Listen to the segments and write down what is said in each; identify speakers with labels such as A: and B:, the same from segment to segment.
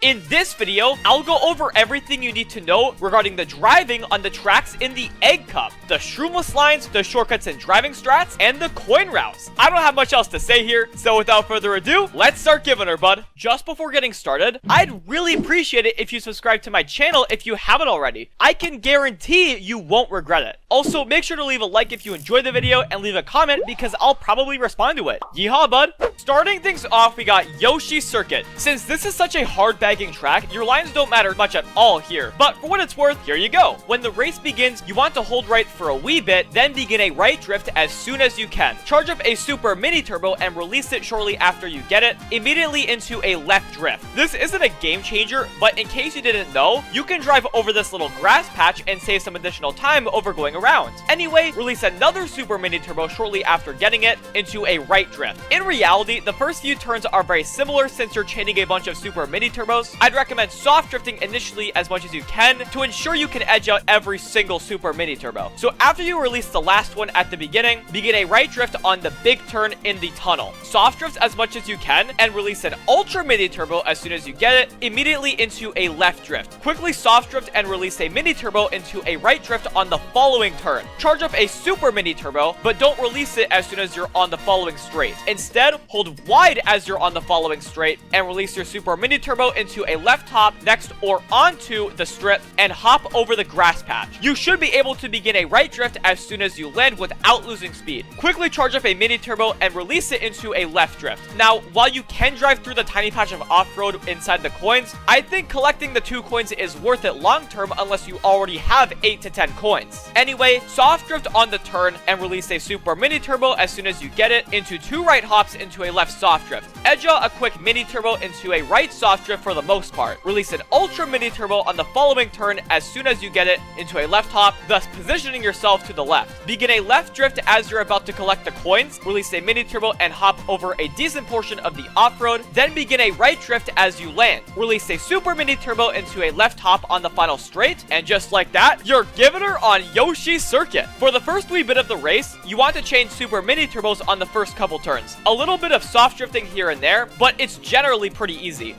A: In this video, I'll go over everything you need to know regarding the driving on the tracks in the Egg Cup, the shroomless lines, the shortcuts and driving strats, and the coin routes. I don't have much else to say here, so without further ado, let's start giving her, bud. Just before getting started, I'd really appreciate it if you subscribe to my channel if you haven't already. I can guarantee you won't regret it. Also, make sure to leave a like if you enjoyed the video and leave a comment because I'll probably respond to it. Yeehaw, bud. Starting things off, we got Yoshi Circuit. Since this is such a hard bagging track, your lines don't matter much at all here. But for what it's worth, here you go. When the race begins, you want to hold right for a wee bit, then begin a right drift as soon as you can. Charge up a super mini turbo and release it shortly after you get it, immediately into a left drift. This isn't a game changer, but in case you didn't know, you can drive over this little grass patch and save some additional time over going around. Anyway, release another super mini turbo shortly after getting it into a right drift. In reality, the first few turns are very similar since you're chaining a bunch of super mini turbos. I'd recommend soft drifting initially as much as you can to ensure you can edge out every single super mini turbo. So after you release the last one at the beginning, begin a right drift on the big turn in the tunnel. Soft drift as much as you can and release an ultra mini turbo as soon as you get it, immediately into a left drift. Quickly soft drift and release a mini turbo into a right drift on the following turn. Charge up a super mini turbo, but don't release it as soon as you're on the following straight. Instead, hold wide as you're on the following straight and release your super mini turbo into a left hop next or onto the strip and hop over the grass patch. You should be able to begin a right drift as soon as you land without losing speed. Quickly charge up a mini turbo and release it into a left drift. Now, while you can drive through the tiny patch of off-road inside the coins, I think collecting the 2 coins is worth it long term unless you already have 8 to 10 coins. Anyway, soft drift on the turn and release a super mini turbo as soon as you get it into 2 right hops into a left soft drift. Edge out a quick mini turbo into a right soft drift for the most part. Release an ultra mini turbo on the following turn as soon as you get it into a left hop, thus positioning yourself to the left. Begin a left drift as you're about to collect the coins, release a mini turbo and hop over a decent portion of the off-road, then begin a right drift as you land. Release a super mini turbo into a left hop on the final straight, and just like that, you're giving her on Yoshi Circuit. For the first wee bit of the race, you want to change super mini turbos on the first couple turns. A little bit of soft drifting here and there, but it's generally pretty easy.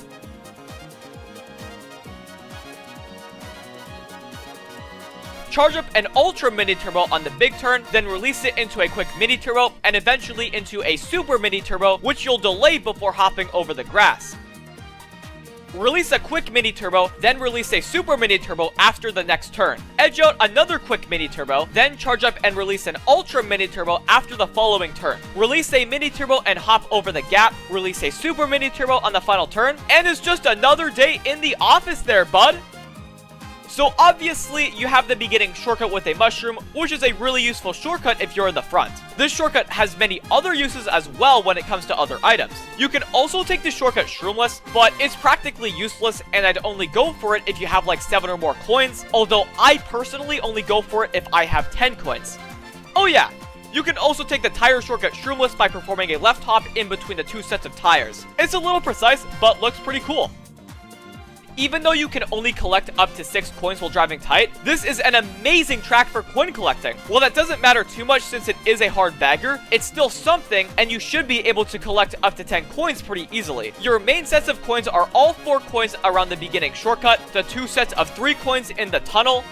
A: Charge up an ultra mini turbo on the big turn, then release it into a quick mini turbo and eventually into a super mini turbo, which you'll delay before hopping over the grass. Release a quick mini turbo, then release a super mini turbo after the next turn. Edge out another quick mini turbo, then charge up and release an ultra mini turbo after the following turn. Release a mini turbo and hop over the gap, release a super mini turbo on the final turn, and it's just another day in the office there, bud. So obviously, you have the beginning shortcut with a mushroom, which is a really useful shortcut if you're in the front. This shortcut has many other uses as well when it comes to other items. You can also take the shortcut shroomless, but it's practically useless and I'd only go for it if you have like 7 or more coins, although I personally only go for it if I have 10 coins. Oh yeah, you can also take the tire shortcut shroomless by performing a left hop in between the 2 sets of tires. It's a little precise, but looks pretty cool. Even though you can only collect up to 6 coins while driving tight, this is an amazing track for coin collecting. While that doesn't matter too much since it is a hard bagger, it's still something and you should be able to collect up to 10 coins pretty easily. Your main sets of coins are all 4 coins around the beginning shortcut, the 2 sets of 3 coins in the tunnel,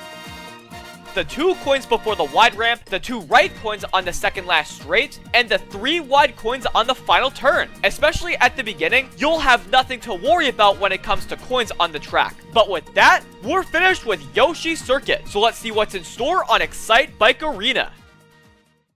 A: the 2 coins before the wide ramp, the 2 right coins on the second last straight, and the 3 wide coins on the final turn. Especially at the beginning, you'll have nothing to worry about when it comes to coins on the track. But with that, we're finished with Yoshi Circuit. So let's see what's in store on Excitebike Arena.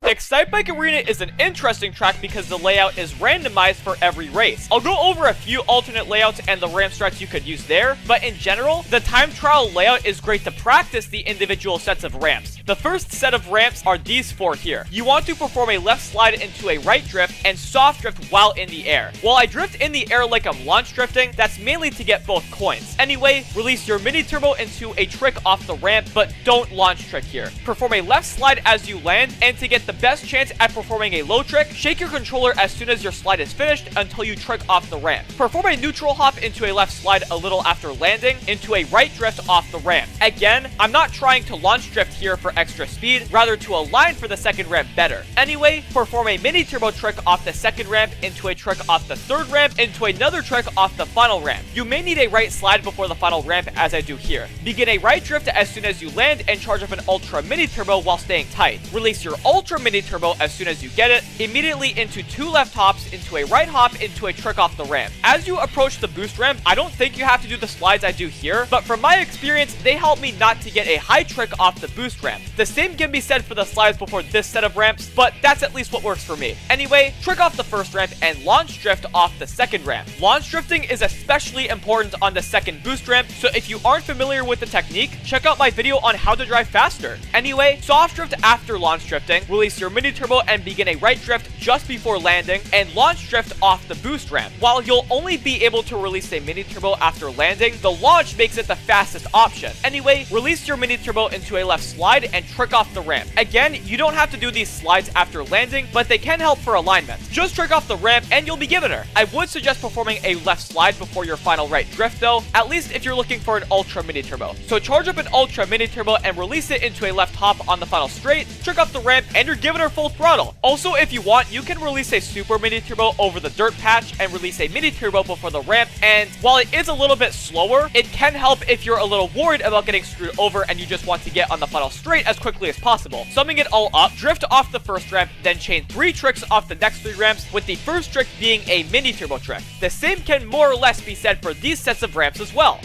A: Excitebike Arena is an interesting track because the layout is randomized for every race. I'll go over a few alternate layouts and the ramp strats you could use there, but in general, the time trial layout is great to practice the individual sets of ramps. The first set of ramps are these 4 here. You want to perform a left slide into a right drift and soft drift while in the air. While I drift in the air like I'm launch drifting, that's mainly to get both coins. Anyway, release your mini turbo into a trick off the ramp, but don't launch trick here. Perform a left slide as you land, and to get the best chance at performing a low trick, shake your controller as soon as your slide is finished until you trick off the ramp. Perform a neutral hop into a left slide a little after landing into a right drift off the ramp. Again, I'm not trying to launch drift here for extra speed, rather to align for the second ramp better. Anyway, perform a mini turbo trick off the second ramp into a trick off the third ramp into another trick off the final ramp. You may need a right slide before the final ramp as I do here. Begin a right drift as soon as you land and charge up an ultra mini turbo while staying tight. Release your ultra mini turbo as soon as you get it, immediately into two left hops, into a right hop, into a trick off the ramp. As you approach the boost ramp, I don't think you have to do the slides I do here, but from my experience, they help me not to get a high trick off the boost ramp. The same can be said for the slides before this set of ramps, but that's at least what works for me. Anyway, trick off the first ramp and launch drift off the second ramp. Launch drifting is especially important on the second boost ramp, so if you aren't familiar with the technique, check out my video on how to drive faster. Anyway, soft drift after launch drifting, release your mini turbo and begin a right drift just before landing, and launch drift off the boost ramp. While you'll only be able to release a mini turbo after landing, the launch makes it the fastest option. Anyway, release your mini turbo into a left slide and trick off the ramp. Again, you don't have to do these slides after landing, but they can help for alignment. Just trick off the ramp and you'll be given her. I would suggest performing a left slide before your final right drift though, at least if you're looking for an ultra mini turbo. So charge up an ultra mini turbo and release it into a left hop on the final straight, trick off the ramp, and you're giving her full throttle. Also, if you want, you can release a super mini turbo over the dirt patch and release a mini turbo before the ramp, and while it is a little bit slower, it can help if you're a little worried about getting screwed over and you just want to get on the final straight as quickly as possible. Summing it all up, drift off the first ramp, then chain 3 tricks off the next 3 ramps, with the first trick being a mini turbo trick. The same can more or less be said for these sets of ramps as well.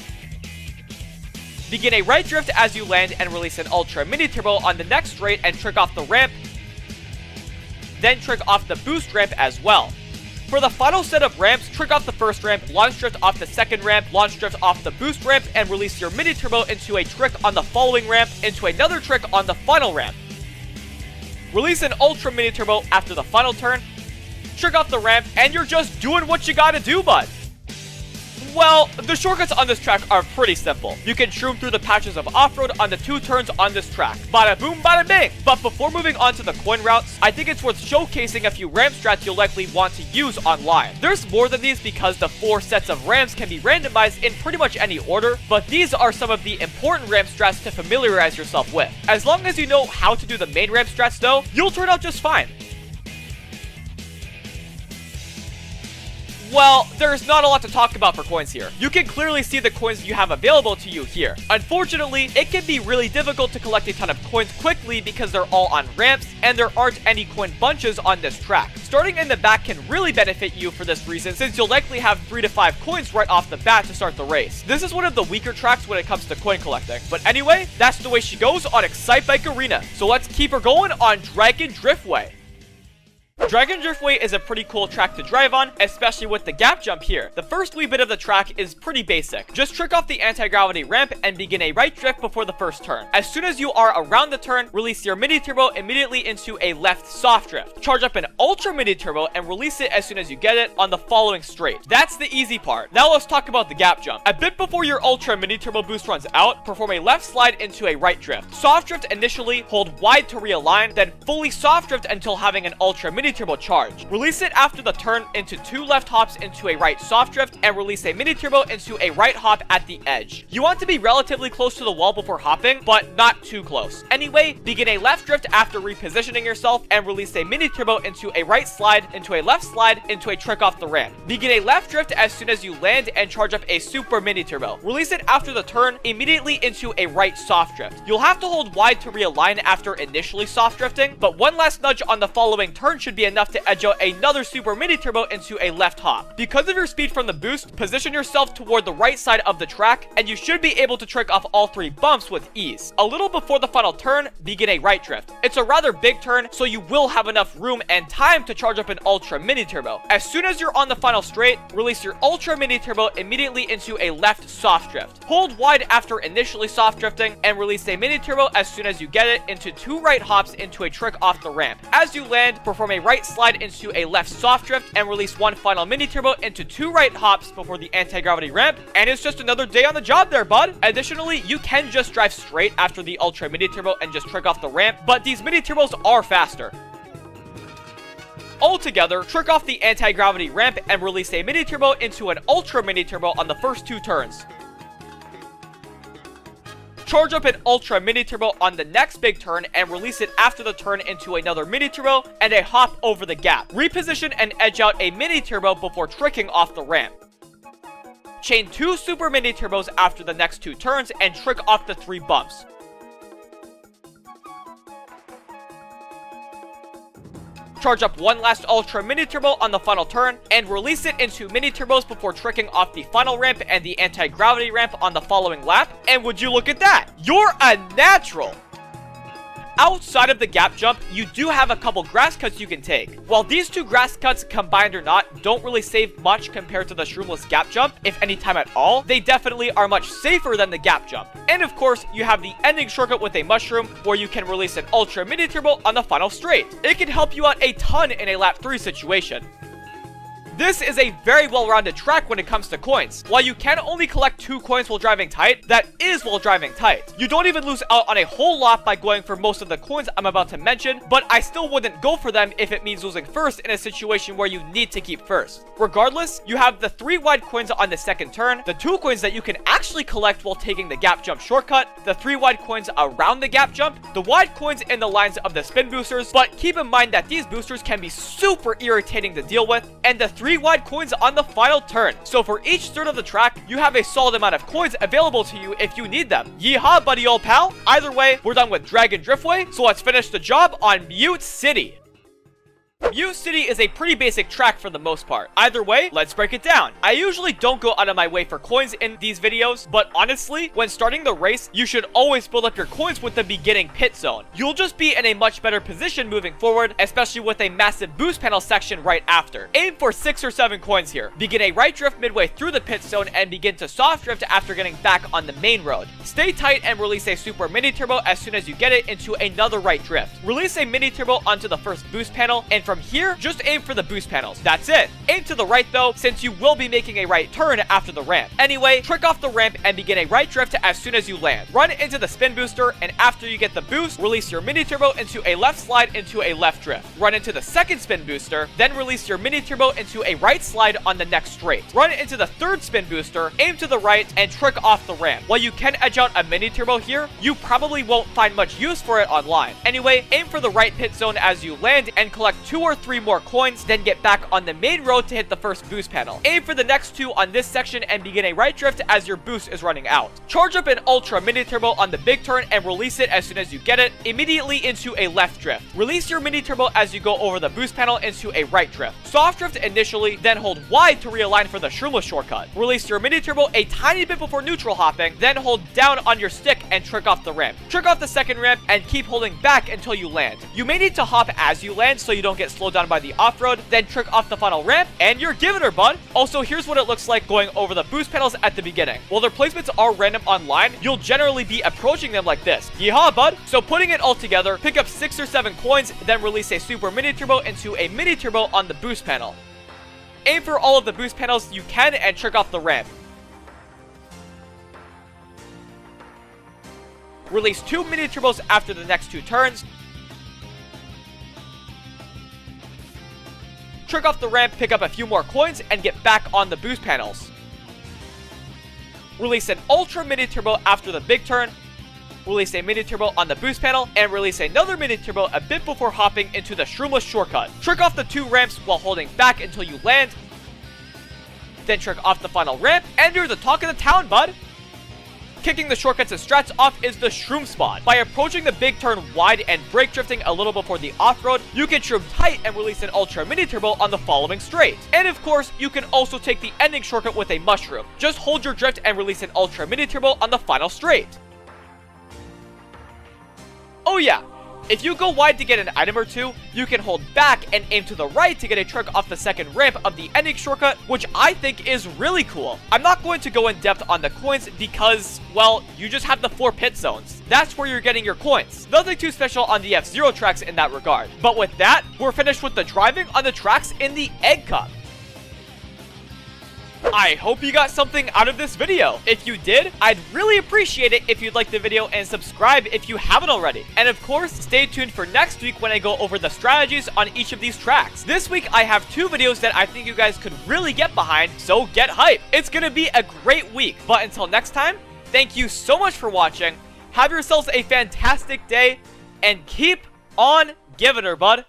A: Begin a right drift as you land and release an ultra mini turbo on the next straight and trick off the ramp, then trick off the boost ramp as well. For the final set of ramps, trick off the first ramp, launch drift off the second ramp, launch drift off the boost ramp, and release your mini turbo into a trick on the following ramp, into another trick on the final ramp. Release an ultra mini turbo after the final turn, trick off the ramp, and you're just doing what you gotta do, bud. Well, the shortcuts on this track are pretty simple. You can shroom through the patches of off-road on the 2 turns on this track. Bada boom, bada bing! But before moving on to the coin routes, I think it's worth showcasing a few ramp strats you'll likely want to use online. There's more than these because the 4 sets of ramps can be randomized in pretty much any order, but these are some of the important ramp strats to familiarize yourself with. As long as you know how to do the main ramp strats though, you'll turn out just fine. Well, there's not a lot to talk about for coins here. You can clearly see the coins you have available to you here. Unfortunately, it can be really difficult to collect a ton of coins quickly because they're all on ramps and there aren't any coin bunches on this track. Starting in the back can really benefit you for this reason, since you'll likely have 3 to 5 coins right off the bat to start the race. This is one of the weaker tracks when it comes to coin collecting. But anyway, that's the way she goes on Excitebike Arena. So let's keep her going on Dragon Driftway. Dragon Driftway is a pretty cool track to drive on, especially with the gap jump here. The first wee bit of the track is pretty basic. Just trick off the anti-gravity ramp and begin a right drift before the first turn. As soon as you are around the turn, release your mini turbo immediately into a left soft drift. Charge up an ultra mini turbo and release it as soon as you get it on the following straight. That's the easy part. Now let's talk about the gap jump. A bit before your ultra mini turbo boost runs out, perform a left slide into a right drift. Soft drift initially, hold wide to realign, then fully soft drift until having an ultra mini turbo charge. Release it after the turn into 2 left hops into a right soft drift and release a mini turbo into a right hop at the edge. You want to be relatively close to the wall before hopping, but not too close. Anyway, begin a left drift after repositioning yourself and release a mini turbo into a right slide, into a left slide, into a trick off the ramp. Begin a left drift as soon as you land and charge up a super mini turbo. Release it after the turn immediately into a right soft drift. You'll have to hold wide to realign after initially soft drifting, but one last nudge on the following turn should be enough to edge out another super mini turbo into a left hop. Because of your speed from the boost, position yourself toward the right side of the track and you should be able to trick off all 3 bumps with ease. A little before the final turn, begin a right drift. It's a rather big turn, so you will have enough room and time to charge up an ultra mini turbo. As soon as you're on the final straight, release your ultra mini turbo immediately into a left soft drift. Hold wide after initially soft drifting and release a mini turbo as soon as you get it into 2 right hops into a trick off the ramp. As you land, perform a right slide into a left soft drift and release 1 final mini turbo into 2 right hops before the anti-gravity ramp, and it's just another day on the job there, bud. Additionally, you can just drive straight after the ultra mini turbo and just trick off the ramp, but these mini turbos are faster. all together, trick off the anti-gravity ramp and release a mini turbo into an ultra mini turbo on the first 2 turns. Charge up an ultra mini turbo on the next big turn and release it after the turn into another mini turbo and a hop over the gap. Reposition and edge out a mini turbo before tricking off the ramp. Chain 2 super mini turbos after the next 2 turns and trick off the 3 bumps. Charge up one last ultra mini turbo on the final turn and release it into mini turbos before tricking off the final ramp and the anti-gravity ramp on the following lap. And would you look at that? You're a natural! Outside of the gap jump, you do have a couple grass cuts you can take. While these 2 grass cuts, combined or not, don't really save much compared to the shroomless gap jump, if any time at all, they definitely are much safer than the gap jump. And of course, you have the ending shortcut with a mushroom, where you can release an ultra mini turbo on the final straight. It can help you out a ton in a lap 3 situation. This is a very well-rounded track when it comes to coins. While you can only collect 2 coins while driving tight, that is while driving tight. You don't even lose out on a whole lot by going for most of the coins I'm about to mention, but I still wouldn't go for them if it means losing first in a situation where you need to keep first. Regardless, you have the 3 wide coins on the second turn, the 2 coins that you can actually collect while taking the gap jump shortcut, the 3 wide coins around the gap jump, the wide coins in the lines of the spin boosters, but keep in mind that these boosters can be super irritating to deal with, and the 3 wide coins on the final turn. So for each third of the track, you have a solid amount of coins available to you if you need them. Yeehaw, buddy old pal. Either way, we're done with Dragon Driftway, so let's finish the job on Mute City. Mute City is a pretty basic track for the most part. Either way, let's break it down. I usually don't go out of my way for coins in these videos, but honestly, when starting the race, you should always build up your coins with the beginning pit zone. You'll just be in a much better position moving forward, especially with a massive boost panel section right after. Aim for 6 or 7 coins here. Begin a right drift midway through the pit zone and begin to soft drift after getting back on the main road. Stay tight and release a super mini turbo as soon as you get it into another right drift. Release a mini turbo onto the first boost panel, and from here, just aim for the boost panels. That's it. Aim to the right though, since you will be making a right turn after the ramp. Anyway, trick off the ramp and begin a right drift as soon as you land. Run into the spin booster, and after you get the boost, release your mini turbo into a left slide into a left drift. Run into the second spin booster, then release your mini turbo into a right slide on the next straight. Run into the third spin booster, aim to the right, and trick off the ramp. While you can edge out a mini turbo here, you probably won't find much use for it online. Anyway, aim for the right pit zone as you land and collect 2 or 3 more coins, then get back on the main road to hit the first boost panel. Aim for the next 2 on this section and begin a right drift as your boost is running out. Charge up an ultra mini turbo on the big turn and release it as soon as you get it, immediately into a left drift. Release your mini turbo as you go over the boost panel into a right drift. Soft drift initially, then hold wide to realign for the shroomless shortcut. Release your mini turbo a tiny bit before neutral hopping, then hold down on your stick and trick off the ramp. Trick off the second ramp and keep holding back until you land. You may need to hop as you land so you don't get slowed down by the off-road, then trick off the final ramp, and you're giving her, bud. Also, here's what it looks like going over the boost panels at the beginning. While their placements are random online, you'll generally be approaching them like this. Yeehaw, bud. So putting it all together, pick up 6 or 7 coins, then release a super mini turbo into a mini turbo on the boost panel. Aim for all of the boost panels you can and trick off the ramp. Release 2 mini turbos after the next 2 turns. Trick off the ramp, pick up a few more coins, and get back on the boost panels. Release an ultra mini turbo after the big turn. Release a mini turbo on the boost panel, and release another mini turbo a bit before hopping into the shroomless shortcut. Trick off the 2 ramps while holding back until you land. Then trick off the final ramp, and you're the talk of the town, bud. Kicking the shortcuts and strats off is the shroom spot. By approaching the big turn wide and brake drifting a little before the off-road, you can shroom tight and release an ultra mini turbo on the following straight. And of course, you can also take the ending shortcut with a mushroom. Just hold your drift and release an ultra mini turbo on the final straight. Oh yeah, if you go wide to get an item or 2, you can hold back and aim to the right to get a trick off the second ramp of the ending shortcut, which I think is really cool. I'm not going to go in depth on the coins because, well, you just have the 4 pit zones. That's where you're getting your coins. Nothing too special on the F-Zero tracks in that regard. But with that, we're finished with the driving on the tracks in the Egg Cup. I hope you got something out of this video. If you did, I'd really appreciate it if you'd like the video and subscribe if you haven't already. And of course, stay tuned for next week when I go over the strategies on each of these tracks. This week, I have 2 videos that I think you guys could really get behind, so get hype. It's gonna be a great week. But until next time, thank you so much for watching. Have yourselves a fantastic day, and keep on giving her, bud.